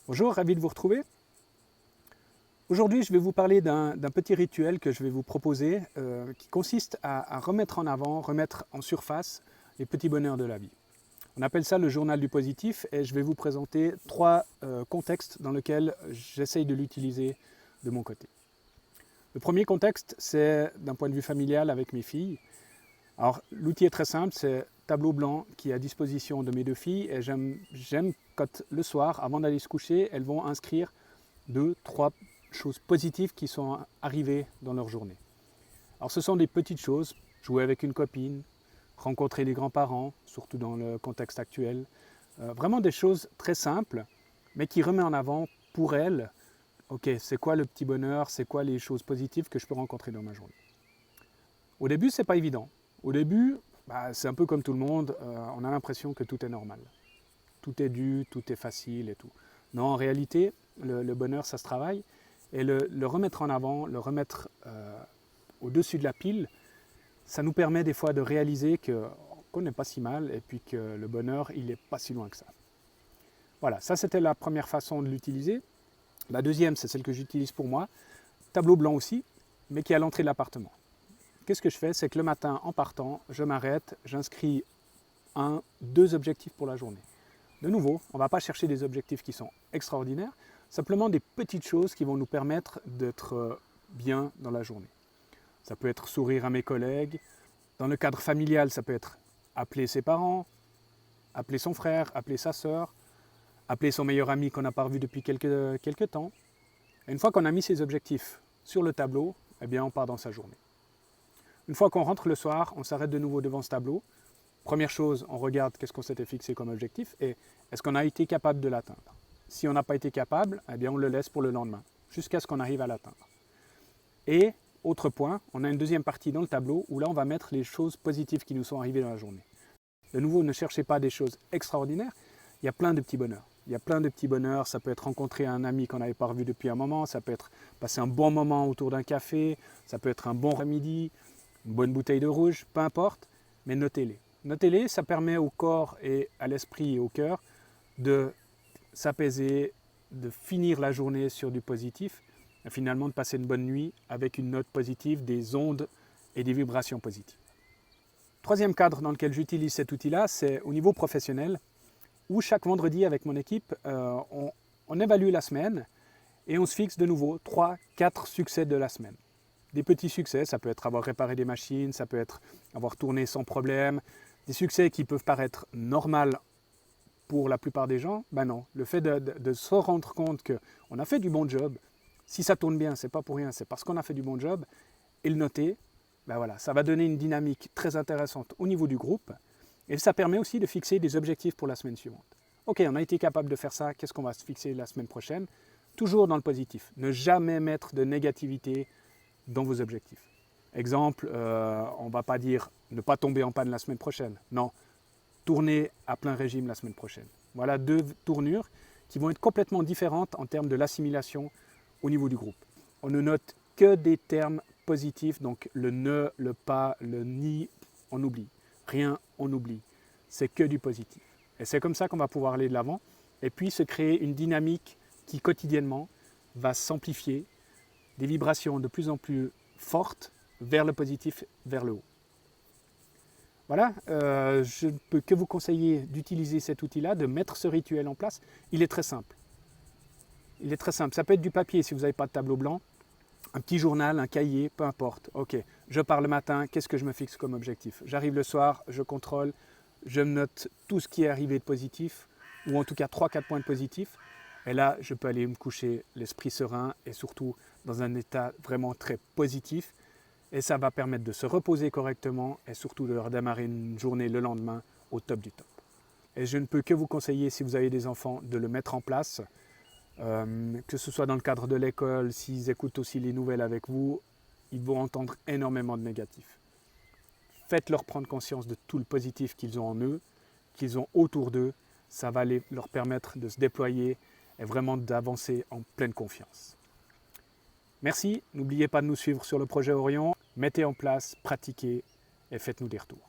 Bonjour, ravi de vous retrouver. Aujourd'hui, je vais vous parler d'un petit rituel que je vais vous proposer qui consiste à remettre en avant, remettre en surface les petits bonheurs de la vie. On appelle ça le journal du positif et je vais vous présenter trois contextes dans lesquels j'essaye de l'utiliser de mon côté. Le premier contexte, c'est d'un point de vue familial avec mes filles. Alors, l'outil est très simple, c'est tableau blanc qui est à disposition de mes deux filles et j'aime quand le soir, avant d'aller se coucher, elles vont inscrire 2-3 choses positives qui sont arrivées dans leur journée. Alors ce sont des petites choses, jouer avec une copine, rencontrer les grands-parents, surtout dans le contexte actuel, vraiment des choses très simples, mais qui remettent en avant pour elles, ok, c'est quoi le petit bonheur, c'est quoi les choses positives que je peux rencontrer dans ma journée. Au début, c'est pas évident. Au début, c'est un peu comme tout le monde, on a l'impression que tout est normal. Tout est dû, tout est facile et tout. Non, en réalité, le bonheur, ça se travaille. Et le remettre en avant, le remettre au-dessus de la pile, ça nous permet des fois de réaliser qu'on n'est pas si mal et puis que le bonheur, il n'est pas si loin que ça. Voilà, ça c'était la première façon de l'utiliser. La deuxième, c'est celle que j'utilise pour moi. Tableau blanc aussi, mais qui est à l'entrée de l'appartement. Qu'est-ce que je fais? C'est que le matin, en partant, je m'arrête, j'inscris 2 objectifs pour la journée. De nouveau, on ne va pas chercher des objectifs qui sont extraordinaires, simplement des petites choses qui vont nous permettre d'être bien dans la journée. Ça peut être sourire à mes collègues. Dans le cadre familial, ça peut être appeler ses parents, appeler son frère, appeler sa sœur, appeler son meilleur ami qu'on n'a pas revu depuis quelques temps. Et une fois qu'on a mis ces objectifs sur le tableau, eh bien on part dans sa journée. Une fois qu'on rentre le soir, on s'arrête de nouveau devant ce tableau. Première chose, on regarde qu'est-ce qu'on s'était fixé comme objectif et est-ce qu'on a été capable de l'atteindre. Si on n'a pas été capable, eh bien on le laisse pour le lendemain, jusqu'à ce qu'on arrive à l'atteindre. Et, autre point, on a une deuxième partie dans le tableau où là on va mettre les choses positives qui nous sont arrivées dans la journée. De nouveau, ne cherchez pas des choses extraordinaires, il y a plein de petits bonheurs. Il y a plein de petits bonheurs, ça peut être rencontrer un ami qu'on n'avait pas revu depuis un moment, ça peut être passer un bon moment autour d'un café, ça peut être un bon midi, une bonne bouteille de rouge, peu importe, mais notez-les. Notez-les, ça permet au corps et à l'esprit et au cœur de s'apaiser, de finir la journée sur du positif et finalement de passer une bonne nuit avec une note positive, des ondes et des vibrations positives. Troisième cadre dans lequel j'utilise cet outil-là, c'est au niveau professionnel où chaque vendredi avec mon équipe, on évalue la semaine et on se fixe de nouveau 3-4 succès de la semaine. Des petits succès, ça peut être avoir réparé des machines, ça peut être avoir tourné sans problème, des succès qui peuvent paraître normaux pour la plupart des gens, ben non. Le fait de se rendre compte qu'on a fait du bon job, si ça tourne bien, c'est pas pour rien, c'est parce qu'on a fait du bon job, et le noter, ben voilà, ça va donner une dynamique très intéressante au niveau du groupe, et ça permet aussi de fixer des objectifs pour la semaine suivante. Ok, on a été capable de faire ça, qu'est-ce qu'on va se fixer la semaine prochaine? Toujours dans le positif, ne jamais mettre de négativité dans vos objectifs. Exemple, on ne va pas dire ne pas tomber en panne la semaine prochaine. Non, tourner à plein régime la semaine prochaine. Voilà 2 tournures qui vont être complètement différentes en termes de l'assimilation au niveau du groupe. On ne note que des termes positifs, donc le ne, le pas, le ni, on oublie. Rien, on oublie. C'est que du positif. Et c'est comme ça qu'on va pouvoir aller de l'avant et puis se créer une dynamique qui quotidiennement va s'amplifier, des vibrations de plus en plus fortes vers le positif, vers le haut. Voilà, je ne peux que vous conseiller d'utiliser cet outil-là, de mettre ce rituel en place. Il est très simple. Il est très simple. Ça peut être du papier si vous n'avez pas de tableau blanc, un petit journal, un cahier, peu importe. Ok, je pars le matin, qu'est-ce que je me fixe comme objectif? J'arrive le soir, je contrôle, je note tout ce qui est arrivé de positif, ou en tout cas 3-4 points de positif. Et là, je peux aller me coucher l'esprit serein et surtout dans un état vraiment très positif. Et ça va permettre de se reposer correctement et surtout de redémarrer une journée le lendemain au top du top. Et je ne peux que vous conseiller, si vous avez des enfants, de le mettre en place, que ce soit dans le cadre de l'école, s'ils écoutent aussi les nouvelles avec vous, ils vont entendre énormément de négatifs. Faites-leur prendre conscience de tout le positif qu'ils ont en eux, qu'ils ont autour d'eux. Ça va leur permettre de se déployer et vraiment d'avancer en pleine confiance. Merci, n'oubliez pas de nous suivre sur le projet Orion, mettez en place, pratiquez et faites-nous des retours.